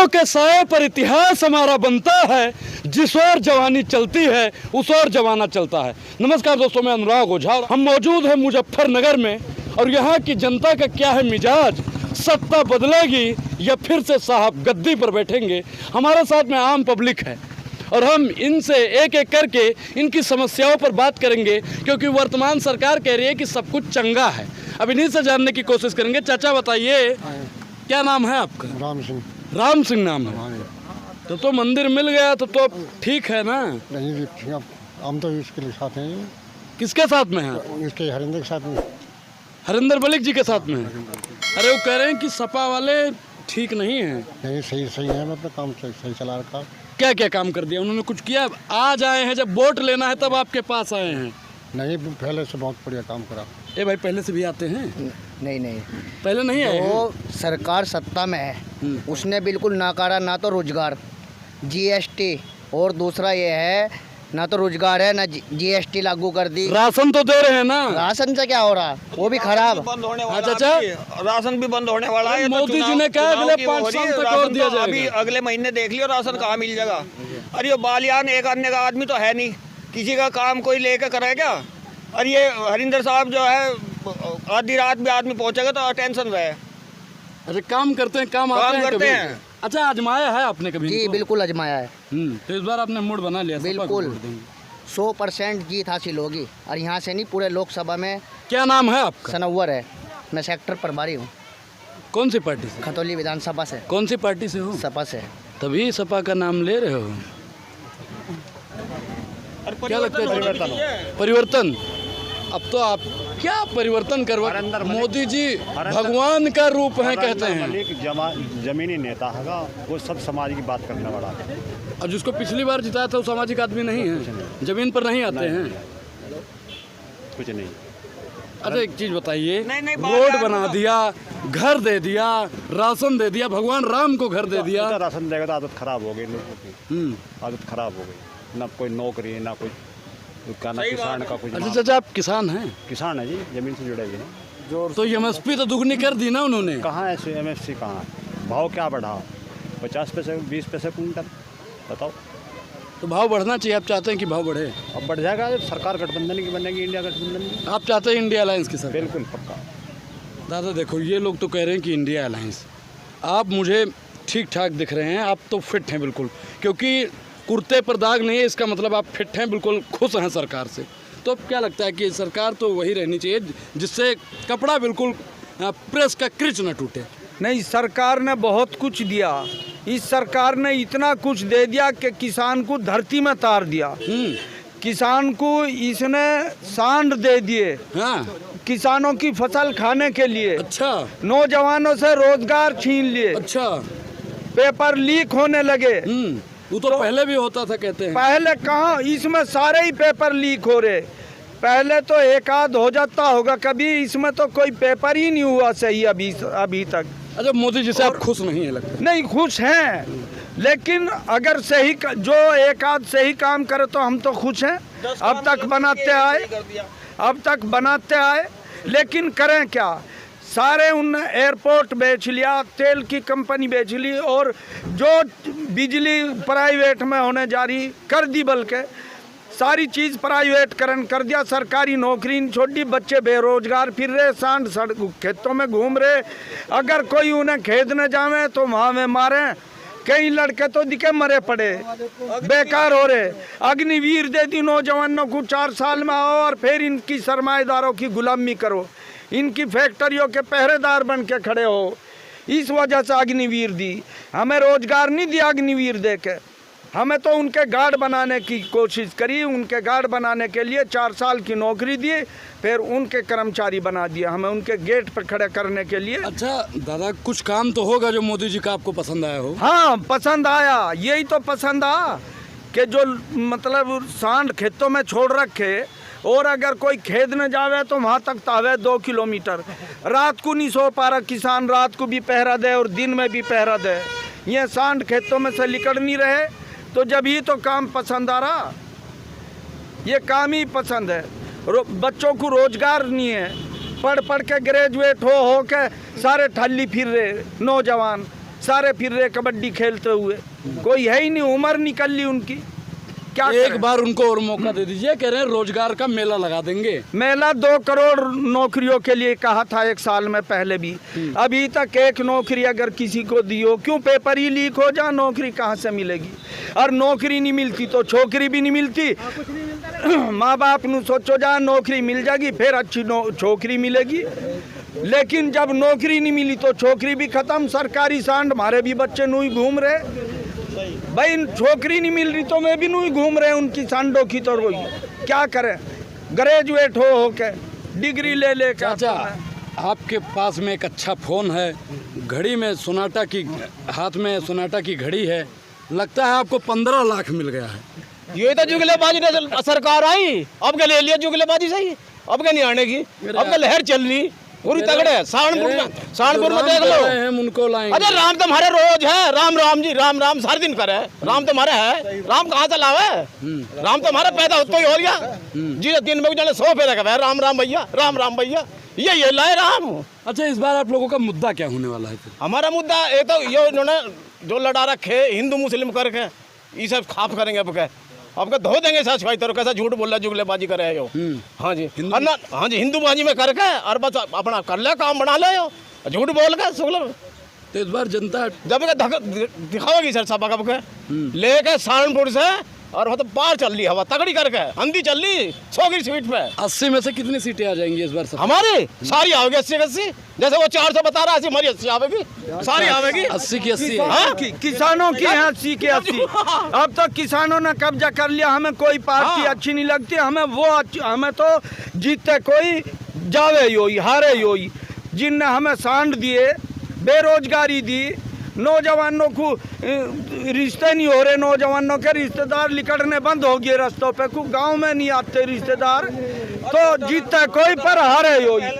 वीरों के साए पर इतिहास हमारा बनता है, जिस ओर जवानी चलती है उस ओर जवाना चलता है। नमस्कार दोस्तों, मैं अनुराग ओझा, हम मौजूद हैं मुजफ्फरनगर में और यहाँ की जनता का क्या है मिजाज, सत्ता बदलेगी या फिर से साहब गद्दी पर बैठेंगे। हमारे साथ में आम पब्लिक है और हम इनसे एक एक करके इनकी समस्याओं पर बात करेंगे, क्योंकि वर्तमान सरकार कह रही है कि सब कुछ चंगा है। अब इन्हीं से जानने की कोशिश करेंगे। चाचा बताइए, क्या नाम है आपका? राम सिंह। राम सिंह नाम है। तो मंदिर मिल गया तो ठीक है ना? नहीं, हम तो इसके साथ हैं। किसके साथ में है? इसके हरिंदर के साथ में। हरिंदर मलिक जी के साथ में है। अरे वो कह रहे हैं कि सपा वाले ठीक नहीं है। नहीं, सही है। मैं अपना काम सही चला रखा। क्या क्या काम कर दिया उन्होंने? कुछ किया? आज आए हैं, जब वोट लेना है तब आपके पास आए हैं? नहीं, पहले से बहुत बढ़िया काम करा। ए भाई, पहले से भी आते हैं? नहीं, पहले नहीं आए हैं? वो सरकार सत्ता में है, उसने बिल्कुल नाकारा ना तो रोजगार, जीएसटी, और दूसरा ये है ना तो रोजगार है ना जीएसटी लागू कर दी। राशन तो दे रहे हैं ना? राशन से क्या हो रहा, वो भी खराब। बंद होने वाला अच्छा अच्छा, राशन भी बंद होने वाला है। मोदी जी ने कहा अगले 5 साल तक और दिया जाएगा। अभी अगले महीने देख लियो राशन कहाँ मिल जाएगा। अरे ये बालियान एक अन्य का आदमी तो है नहीं, किसी का काम कोई लेके करेगा। और ये हरिंदर साहब जो है आधी रात में आदमी पहुंचेगा तो टेंशन रहे। अच्छा, काम करते हैं, काम करते हैं। अच्छा, आजमाया है आपने कभी? जी बिल्कुल आजमाया है। तो इस बार आपने मूड बना लिया? बिल्कुल 100% जीत हासिल होगी। और यहाँ से नहीं, पूरे लोकसभा में। क्या नाम है आपका? सनव्वर है, मैं सेक्टर प्रभारी हूँ। कौन सी पार्टी से? खतौली विधानसभा से। कौन सी पार्टी से हो? सपा से। तभी सपा का नाम ले रहे हो? क्या लगता है परिवर्तन? अब तो आप क्या परिवर्तन करवा? मोदी जी भगवान का रूप है कहते हैं। जमीनी नेता है, वो सब समाज की बात करने वाला है। और जिसको पिछली बार जिताया था वो सामाजिक आदमी नहीं है, जमीन पर नहीं आते हैं। कुछ नहीं। अच्छा, एक चीज बताइए, नहीं, रोड बना दिया, घर दे दिया, राशन दे दिया, भगवान राम को घर दे दिया। राशन देगा तो आदत खराब हो गई लोगों की। आदत खराब हो गई, ना कोई नौकरी है ना कोई ना किसान का कुछ। अच्छा चाचा, आप किसान हैं? किसान है जी, जमीन से जुड़े हुए हैं। तो एमएसपी तो दुगनी कर दी ना उन्होंने? कहाँ है एमएसपी? कहाँ भाव क्या बढ़ा? 50 पैसे 20 पैसे कुंटल, बताओ। तो भाव बढ़ना चाहिए, आप चाहते हैं कि भाव बढ़े? अब बढ़ जाएगा जब सरकार गठबंधन की बनेगी, इंडिया गठबंधन की। आप चाहते हैं इंडिया अलायंस की सरकार? बिल्कुल पक्का। दादा देखो, ये लोग तो कह रहे हैं कि इंडिया अलायंस। आप मुझे ठीक ठाक दिख रहे हैं, आप तो फिट हैं बिल्कुल, क्योंकि कुर्ते पर दाग नहीं है, इसका मतलब आप फिट हैं, बिल्कुल खुश हैं सरकार से। तो अब क्या लगता है कि सरकार तो वही रहनी चाहिए जिससे कपड़ा बिल्कुल प्रेस का क्रिच न टूटे? नहीं, सरकार ने बहुत कुछ दिया। इस सरकार ने इतना कुछ दे दिया कि किसान को धरती में तार दिया। किसान को इसने सांड दे दिए। हाँ, किसानों की फसल खाने के लिए। अच्छा। नौजवानों से रोजगार छीन लिए। अच्छा। पेपर लीक होने लगे। वो तो पहले भी होता था कहते हैं। पहले कहाँ, इसमें सारे ही पेपर लीक हो रहे। पहले तो एक आध हो जाता होगा कभी, इसमें तो कोई पेपर ही नहीं हुआ सही अभी तक। अच्छा, मोदी जी से आप खुश नहीं है लगता? नहीं, खुश हैं, लेकिन अगर सही जो एक आध सही काम करे तो हम तो खुश हैं। अब तक बनाते आए, लेकिन करें क्या? सारे उन एयरपोर्ट बेच लिया, तेल की कंपनी बेच ली, और जो बिजली प्राइवेट में होने जा रही कर दी, बल्कि सारी चीज़ प्राइवेटकरण कर दिया। सरकारी नौकरी छोड़ दी, बच्चे बेरोजगार फिर रहे, सांड सड़क खेतों में घूम रहे। अगर कोई उन्हें खेत न जावे तो वहाँ में मारे। कई लड़के तो दिखे मरे पड़े, बेकार हो रहे। अग्निवीर दे दी नौजवानों को, 4 साल में आओ और फिर इनकी सरमाएदारों की गुलामी करो, इनकी फैक्ट्रियों के पहरेदार बन के खड़े हो। इस वजह से अग्निवीर दी। हमें रोजगार नहीं दिया अग्निवीर दे के, हमें तो उनके गार्ड बनाने की कोशिश करी। उनके गार्ड बनाने के लिए 4 साल की नौकरी दी, फिर उनके कर्मचारी बना दिया हमें उनके गेट पर खड़े करने के लिए। अच्छा दादा, कुछ काम तो होगा जो मोदी जी का आपको पसंद आया हो? हाँ, पसंद आया। यही तो पसंद आया कि जो मतलब सांड खेतों में छोड़ रखे, और अगर कोई खेत न जावे तो वहाँ तक तावे 2 किलोमीटर। रात को नहीं सो पा रहा किसान, रात को भी पहरा दे और दिन में भी पहरा दे। ये सांड खेतों में से निकल नहीं रहे, तो जब ही तो काम पसंद आ रहा। ये काम ही पसंद है। बच्चों को रोजगार नहीं है, पढ़ के ग्रेजुएट हो के सारे ठल्ली फिर रहे नौजवान। सारे फिर रहे कबड्डी खेलते हुए, कोई है ही नहीं, उम्र निकल ली उनकी, क्या एक करें? बार उनको और मौका दे दीजिए, कह रहे हैं रोजगार का मेला लगा देंगे। मेला 2 करोड़ नौकरियों के लिए कहा था 1 साल में पहले भी, अभी तक एक नौकरी अगर किसी को दी हो, क्यों पेपर ही लीक हो जा, नौकरी कहाँ से मिलेगी? और नौकरी नहीं मिलती तो छोकरी भी नहीं मिलती। माँ बाप ਨੂੰ सोचो जा नौकरी मिल जाएगी फिर अच्छी छोकरी मिलेगी, लेकिन जब नौकरी नहीं मिली तो छोकरी भी खत्म। सरकारी सांड हमारे भी बच्चे नू ही घूम रहे, भाई छोकरी नहीं मिल रही तो मैं भी नहीं घूम रहे उनकी सांडों की तो रोई, क्या करें? ग्रेजुएट हो के डिग्री ले ले के चाचा, आपके पास में एक अच्छा फोन है, घड़ी में सोनाटा की, हाथ में सोनाटा की घड़ी है, लगता है आपको 15 लाख मिल गया है। ये तो जुगलेबाजी ने सरकार आई, अब के ले लिया जुगलेबाजी सही, अब के नहीं आने की, अब के लहर चल रही पूरी तगड़े है। सहारनपुर में देख लो, हम उनको लाएंगे। अरे राम तुम्हारे रोज है, राम राम जी राम राम सारे दिन करे, राम तुम्हारे है, राम कहाँ से लावे? राम तुम्हारा पैदा होता ही हो गया जी, दिन में जाने 100 पैदा कर राम राम भैया, राम राम भैया, ये लाए राम। अच्छा, इस बार आप लोगों का मुद्दा क्या होने वाला है फिर? हमारा मुद्दा ये तो ये इन्होंने जो लड़ा रखे हिंदू मुस्लिम करके, ये सब खाप करेंगे अब के धो देंगे सच भाई, तो कैसा झूठ बोल रहा जुगलेबाजी करे हो। हाँ जी, हाँ जी, हिंदू बाजी में करके और बस अपना कर ले, काम बना ले हो, झूठ बोल के शुक्ल। तो इस बार जनता जब दिखाओगी सर सब अब के लेके सहारनपुर से, और मतलब पार चल रही हवा तगड़ी करके, आंधी चल रही 100 की स्पीड पे। 80 में से कितनी सीटें आ जाएंगी इस बार? हमारी सारी आओगी 80, जैसे वो 400 बता रहा है, हमारी 80 आवेगी, सारी आवेगी 80 की 80 है। हाँ? किसानों की है 80 के 80। अब तो किसानों ने कब्जा कर लिया, हमें कोई पार्टी अच्छी नहीं लगती, हमें वो अच्छी, हमें तो जीते कोई जावे योई हारे योई। जिनने हमें सांड दिए, बेरोजगारी दी, नौजवानों को रिश्ते नहीं हो रहे, नौजवानों के रिश्तेदार निकलने बंद हो गए रास्तों पे, गांव में नहीं आते रिश्तेदार, तो जीतता कोई पर हारे योई।